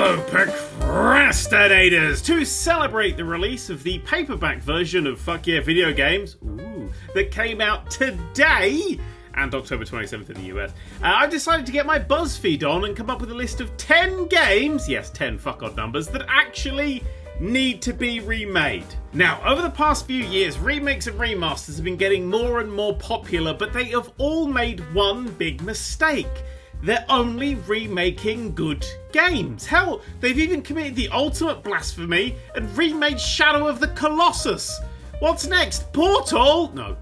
Hello, procrastinators! To celebrate the release of the paperback version of Fuck Yeah Video Games, that came out today, and October 27th in the US, I've decided to get my BuzzFeed on and come up with a list of 10 games, yes, 10 fuck-odd numbers, that actually need to be remade. Now, over the past few years, remakes and remasters have been getting more and more popular, but they have all made one big mistake. They're only remaking good games. Hell, they've even committed the ultimate blasphemy and remade Shadow of the Colossus. What's next? Portal? No.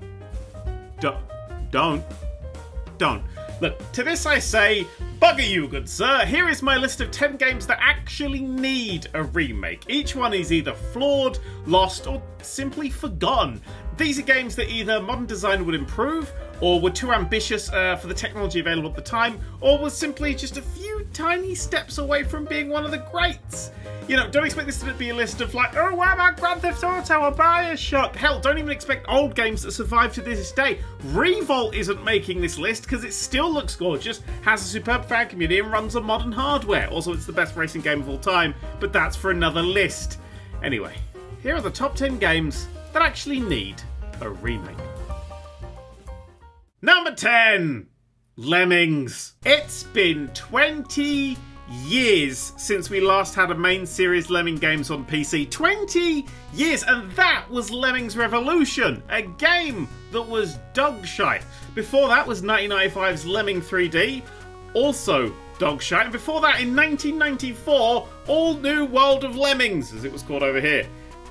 Don't. Look, to this I say, bugger you, good sir. Here is my list of 10 games that actually need a remake. Each one is either flawed, lost, or simply forgotten. These are games that either modern design would improve, or were too ambitious for the technology available at the time, or was simply just a few tiny steps away from being one of the greats. You know, don't expect this to be a list of like, oh, what about Grand Theft Auto or Bioshock? Hell, don't even expect old games that survive to this day. Revolt isn't making this list because it still looks gorgeous, has a superb fan community, and runs on modern hardware. Also, it's the best racing game of all time, but that's for another list. Anyway, here are the top 10 games that actually need a remake. Number 10, Lemmings. It's been 20 years since we last had a main series Lemming games on PC. 20 years, and that was Lemmings Revolution, a game that was dog shite. Before that was 1995's Lemming 3D, also dog shite. And before that, in 1994, All New World of Lemmings, as it was called over here.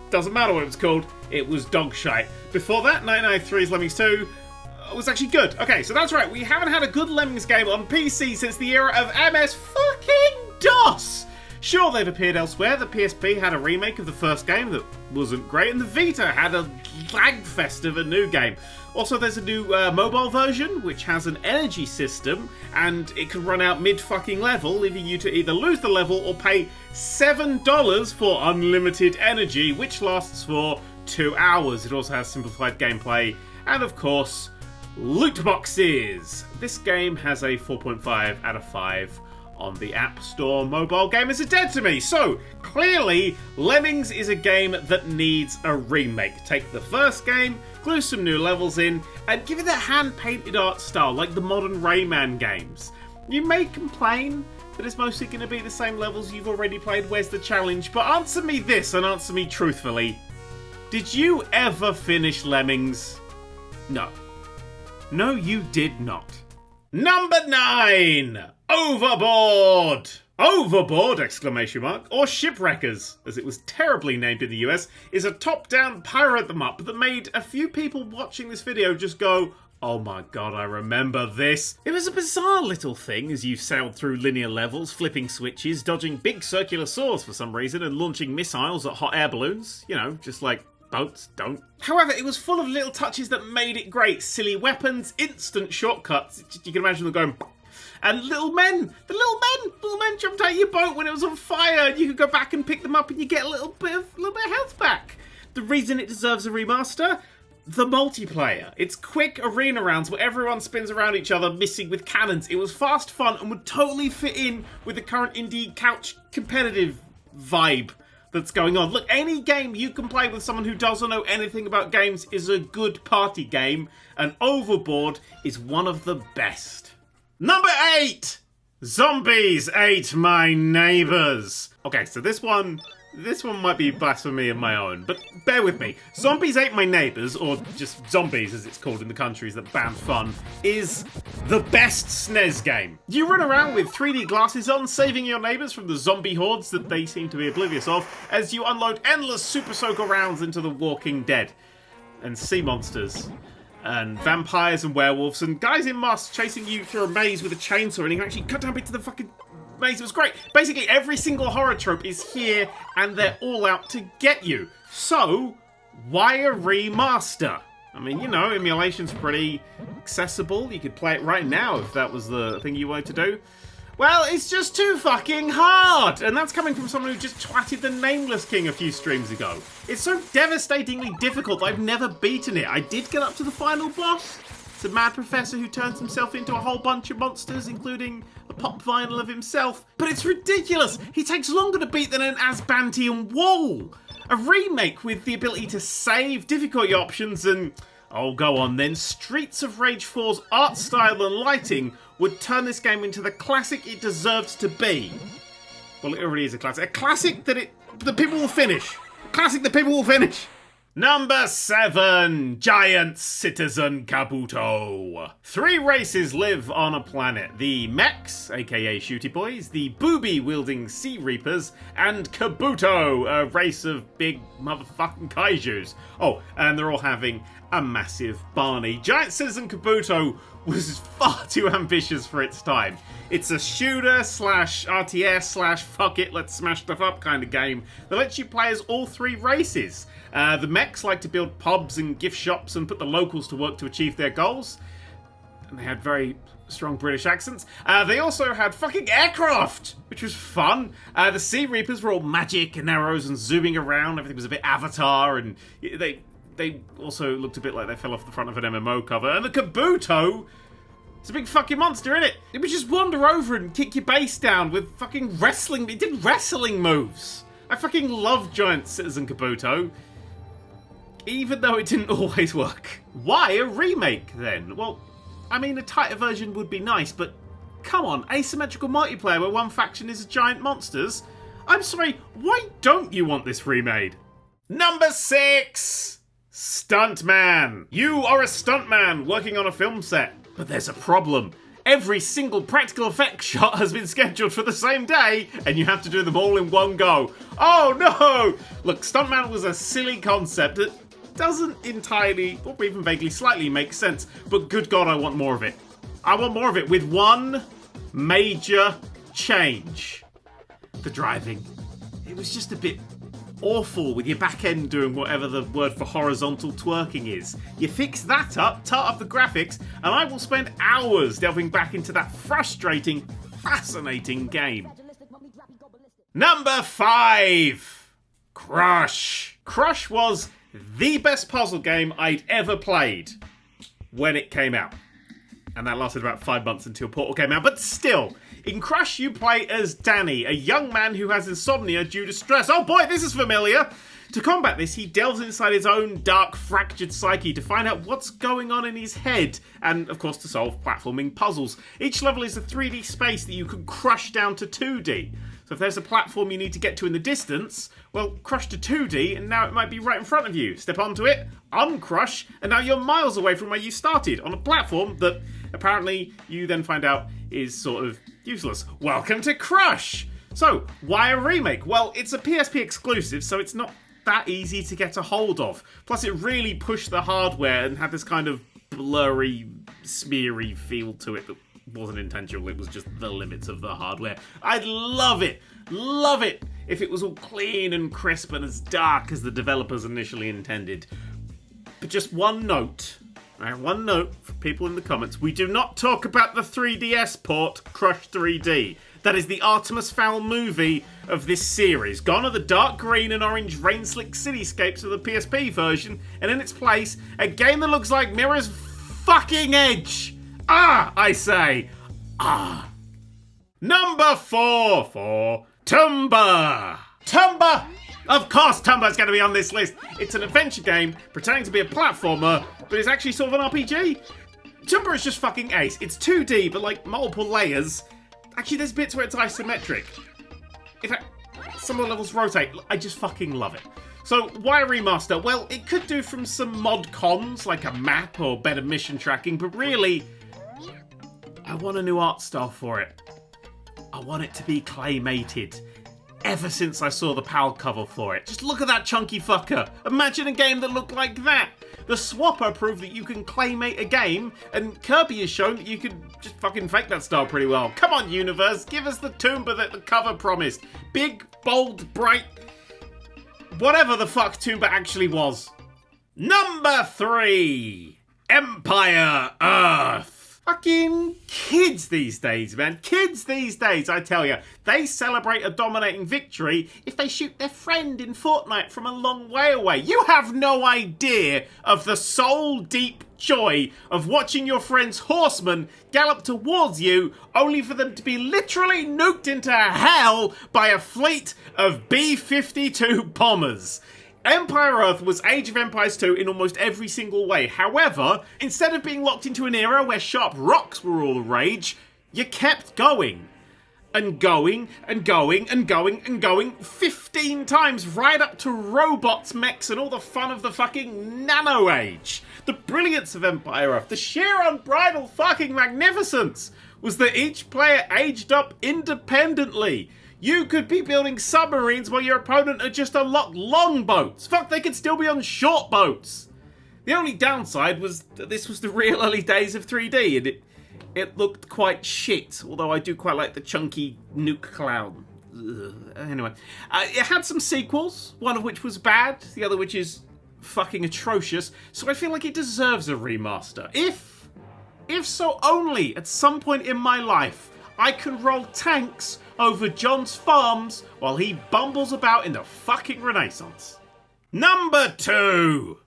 Doesn't matter what it was called, it was dog shite. Before that, 1993's Lemmings 2 was actually good. Okay, so that's right, we haven't had a good Lemmings game on PC since the era of MS-fucking-DOS! Sure, they've appeared elsewhere. The PSP had a remake of the first game that wasn't great, and the Vita had a lag fest of a new game. Also, there's a new mobile version, which has an energy system, and it can run out mid-fucking level, leaving you to either lose the level or pay $7 for unlimited energy, which lasts for 2 hours. It also has simplified gameplay, and of course, loot boxes. This game has a 4.5 out of 5 on the App Store. Mobile gamers are dead to me. So, clearly, Lemmings is a game that needs a remake. Take the first game, glue some new levels in, and give it that hand-painted art style like the modern Rayman games. You may complain that it's mostly going to be the same levels you've already played. Where's the challenge? But answer me this, and answer me truthfully. Did you ever finish Lemmings? No. No, you did not. Number 9! Overboard! Overboard, exclamation mark, or Shipwreckers, as it was terribly named in the US, is a top-down pirate them up that made a few people watching this video just go, oh my god, I remember this. It was a bizarre little thing as you sailed through linear levels, flipping switches, dodging big circular saws for some reason, and launching missiles at hot air balloons. You know, just like boats don't. However, it was full of little touches that made it great. Silly weapons, instant shortcuts. You can imagine them going... And little men jumped out of your boat when it was on fire, and you could go back and pick them up and you get a little bit of health back. The reason it deserves a remaster? The multiplayer. It's quick arena rounds where everyone spins around each other, missing with cannons. It was fast, fun, and would totally fit in with the current indie couch competitive vibe that's going on. Look, any game you can play with someone who doesn't know anything about games is a good party game, and Overboard is one of the best. Number 8! Zombies ate my neighbours. Okay, so this one might be blasphemy of my own, but bear with me. Zombies Ate My Neighbours, or just Zombies as it's called in the countries that ban fun, is the best SNES game. You run around with 3D glasses on, saving your neighbours from the zombie hordes that they seem to be oblivious of, as you unload endless Super Soaker rounds into the Walking Dead. And sea monsters. And vampires and werewolves, and guys in masks chasing you through a maze with a chainsaw, and you can actually cut down bits of the fucking maze. It was great. Basically, every single horror trope is here, and they're all out to get you. So, why a remaster? I mean, you know, emulation's pretty accessible. You could play it right now if that was the thing you wanted to do. Well, it's just too fucking hard! And that's coming from someone who just twatted the Nameless King a few streams ago. It's so devastatingly difficult that I've never beaten it. I did get up to the final boss. It's a mad professor who turns himself into a whole bunch of monsters, including a pop vinyl of himself, but it's ridiculous. He takes longer to beat than an Asbantian wall. A remake with the ability to save, difficulty options, and oh, go on then, Streets of Rage 4's art style and lighting would turn this game into the classic it deserves to be. Well, it already is a classic. A classic that the people will finish. A classic that people will finish. Number 7, Giant Citizen Kabuto. 3 races live on a planet. The Mechs, aka Shooty Boys, the booby-wielding Sea Reapers, and Kabuto, a race of big motherfucking kaijus. Oh, and they're all having a massive Barney. Giant Citizen Kabuto was far too ambitious for its time. It's a shooter slash RTS slash fuck it, let's smash stuff up kind of game that lets you play as all 3 races. The mechs like to build pubs and gift shops and put the locals to work to achieve their goals. And they had very strong British accents. They also had fucking aircraft, which was fun. The Sea Reapers were all magic and arrows and zooming around. Everything was a bit Avatar, and they also looked a bit like they fell off the front of an MMO cover. And the Kabuto, it's a big fucking monster, innit? It would just wander over and kick your base down with fucking wrestling. It did wrestling moves. I fucking love Giant Citizen Kabuto, even though it didn't always work. Why a remake, then? Well, I mean, a tighter version would be nice, but come on, asymmetrical multiplayer where one faction is giant monsters? I'm sorry, why don't you want this remade? Number 6, Stuntman. You are a stuntman working on a film set, but there's a problem. Every single practical effects shot has been scheduled for the same day, and you have to do them all in one go. Oh no! Look, Stuntman was a silly concept that doesn't entirely, or even vaguely slightly make sense, but good God, I want more of it. I want more of it with one major change. The driving. It was just a bit awful with your back end doing whatever the word for horizontal twerking is. You fix that up, tart up the graphics, and I will spend hours delving back into that frustrating, fascinating game. Number 5, Crush. Crush was the best puzzle game I'd ever played when it came out. And that lasted about 5 months until Portal came out. But still, in Crush you play as Danny, a young man who has insomnia due to stress. Oh boy, this is familiar! To combat this, he delves inside his own dark, fractured psyche to find out what's going on in his head, and of course to solve platforming puzzles. Each level is a 3D space that you can crush down to 2D. So if there's a platform you need to get to in the distance, well, crush to 2D, and now it might be right in front of you. Step onto it, uncrush, and now you're miles away from where you started, on a platform that apparently you then find out is sort of useless. Welcome to Crush! So, why a remake? Well, it's a PSP exclusive, so it's not that easy to get a hold of. Plus, it really pushed the hardware and had this kind of blurry, smeary feel to it that wasn't intentional. It was just the limits of the hardware. I'd love it if it was all clean and crisp and as dark as the developers initially intended. But just one note, right? One note for people in the comments: we do not talk about the 3DS port, Crush 3D. That is the Artemis Fowl movie of this series. Gone are the dark green and orange rain-slick cityscapes of the PSP version, and in its place, a game that looks like Mirror's fucking Edge. Ah, I say. Ah. Number 4, Tumba. Tumba! Of course Tumba's going to be on this list. It's an adventure game pretending to be a platformer, but it's actually sort of an RPG. Tumba is just fucking ace. It's 2D, but like multiple layers. Actually, there's bits where it's isometric. In fact, some of the levels rotate. I just fucking love it. So, why a remaster? Well, it could do from some mod cons, like a map or better mission tracking, but really, I want a new art style for it. I want it to be claymated. Ever since I saw the PAL cover for it. Just look at that chunky fucker. Imagine a game that looked like that. The Swapper proved that you can claymate a game, and Kirby has shown that you can just fucking fake that style pretty well. Come on, universe, give us the Tumba that the cover promised. Big, bold, bright, whatever the fuck Tumba actually was. Number 3, Empire Earth. Fucking kids these days, man. Kids these days, I tell you. They celebrate a dominating victory if they shoot their friend in Fortnite from a long way away. You have no idea of the soul-deep joy of watching your friend's horsemen gallop towards you, only for them to be literally nuked into hell by a fleet of B-52 bombers. Empire Earth was Age of Empires 2 in almost every single way. However, instead of being locked into an era where sharp rocks were all the rage, you kept going. And going, and going, and going, and going 15 times right up to robots, mechs, and all the fun of the fucking Nano Age. The brilliance of Empire Earth, the sheer unbridled fucking magnificence, was that each player aged up independently. You could be building submarines while your opponent had just unlocked longboats. Fuck, they could still be on short boats. The only downside was that this was the real early days of 3D, and it looked quite shit, although I do quite like the chunky nuke clown. Anyway, it had some sequels, one of which was bad, the other which is fucking atrocious, so I feel like it deserves a remaster. If so only at some point in my life, I can roll tanks over John's farms while he bumbles about in the fucking Renaissance. Number 2.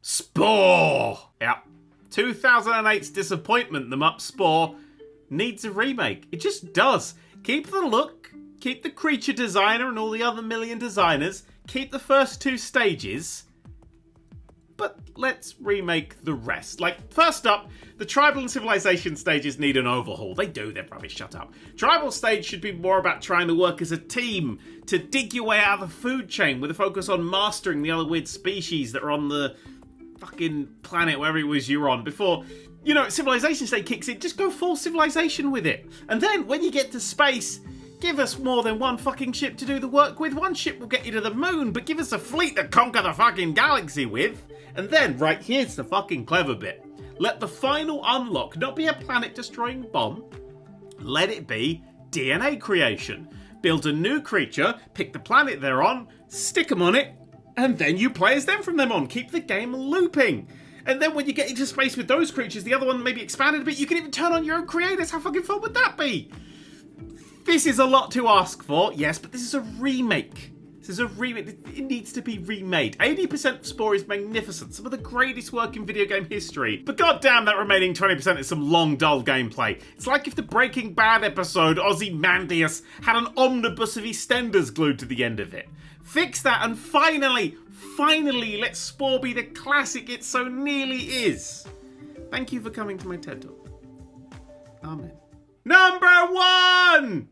Spore. Yep. 2008's disappointment, the Mupp Spore, needs a remake. It just does. Keep the look, keep the creature designer and all the other million designers, keep the first 2 stages, but let's remake the rest. Like, first up, the Tribal and Civilization stages need an overhaul. They do, they're rubbish, shut up. Tribal stage should be more about trying to work as a team, to dig your way out of the food chain with a focus on mastering the other weird species that are on the fucking planet, wherever it was you're on, before, Civilization stage kicks in. Just go full Civilization with it. And then, when you get to space, give us more than one fucking ship to do the work with. One ship will get you to the moon, but give us a fleet to conquer the fucking galaxy with. And then, right, here's the fucking clever bit. Let the final unlock not be a planet-destroying bomb. Let it be DNA creation. Build a new creature, pick the planet they're on, stick them on it, and then you play as them from them on. Keep the game looping. And then when you get into space with those creatures, the other one maybe expanded a bit, you can even turn on your own creators. How fucking fun would that be? This is a lot to ask for, yes, but this is a remake. It needs to be remade. 80% of Spore is magnificent, some of the greatest work in video game history. But goddamn, that remaining 20% is some long, dull gameplay. It's like if the Breaking Bad episode Ozymandias had an omnibus of EastEnders glued to the end of it. Fix that and finally let Spore be the classic it so nearly is. Thank you for coming to my TED Talk. Amen. Number 1!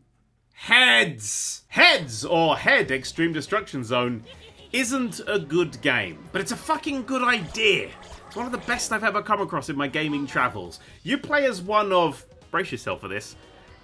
H.E.D.Z. H.E.D.Z, or Head Extreme Destruction Zone, isn't a good game, but it's a fucking good idea. It's one of the best I've ever come across in my gaming travels. You play as one of, brace yourself for this,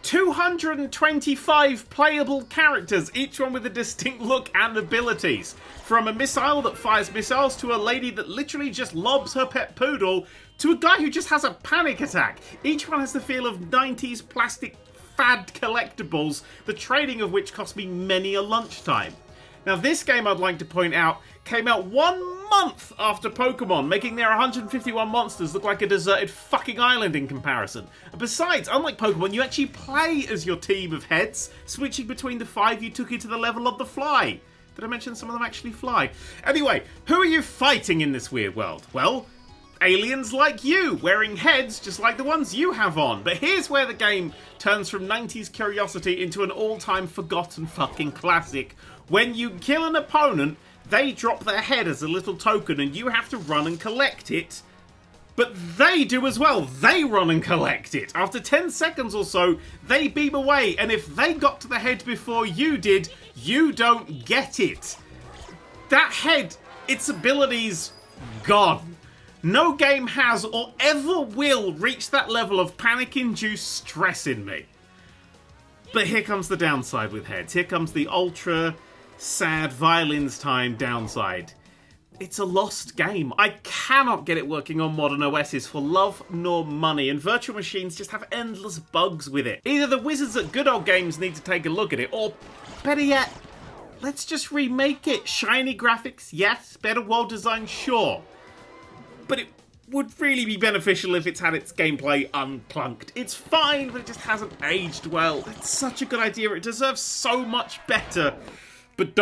225 playable characters, each one with a distinct look and abilities. From a missile that fires missiles, to a lady that literally just lobs her pet poodle, to a guy who just has a panic attack. Each one has the feel of 90s plastic fad collectibles, the trading of which cost me many a lunchtime. Now, this game, I'd like to point out, came out 1 month after Pokemon, making their 151 monsters look like a deserted fucking island in comparison. And besides, unlike Pokemon, you actually play as your team of heads, switching between the 5 you took into the level of the fly. Did I mention some of them actually fly? Anyway, who are you fighting in this weird world? Well, aliens like you, wearing heads just like the ones you have on. But here's where the game turns from 90s curiosity into an all-time forgotten fucking classic. When you kill an opponent, they drop their head as a little token and you have to run and collect it. But they do as well. They run and collect it. After 10 seconds or so, they beam away. And if they got to the head before you did, you don't get it. That head, its abilities, gone. No game has or ever will reach that level of panic-induced stress in me. But here comes the downside with heads. Here comes the ultra sad violins time downside. It's a lost game. I cannot get it working on modern OSs for love nor money, and virtual machines just have endless bugs with it. Either the wizards at Good Old Games need to take a look at it, or better yet, let's just remake it. Shiny graphics, yes. Better world design, sure. But it would really be beneficial if it's had its gameplay unclunked. It's fine, but it just hasn't aged well. It's such a good idea. It deserves so much better. But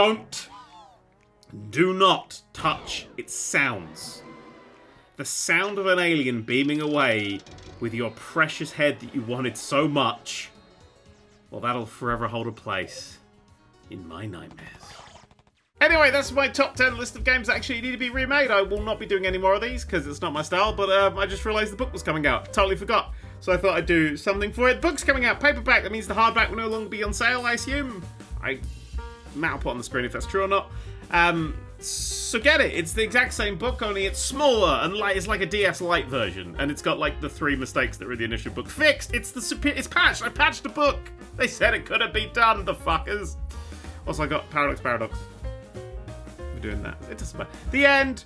do not touch its sounds. The sound of an alien beaming away with your precious head that you wanted so much, well, that'll forever hold a place in my nightmares. Anyway, that's my top 10 list of games that actually need to be remade. I will not be doing any more of these because it's not my style, but I just realised the book was coming out. Totally forgot. So I thought I'd do something for it. The book's coming out, paperback. That means the hardback will no longer be on sale, I assume. I'll put on the screen if that's true or not. So get it. It's the exact same book, only it's smaller and it's like a DS Lite version, and it's got like the 3 mistakes that were in the initial book fixed. It's patched. I patched the book. They said it couldn't be done, the fuckers. Also, I got Paradox. We're doing that. It doesn't matter. The end.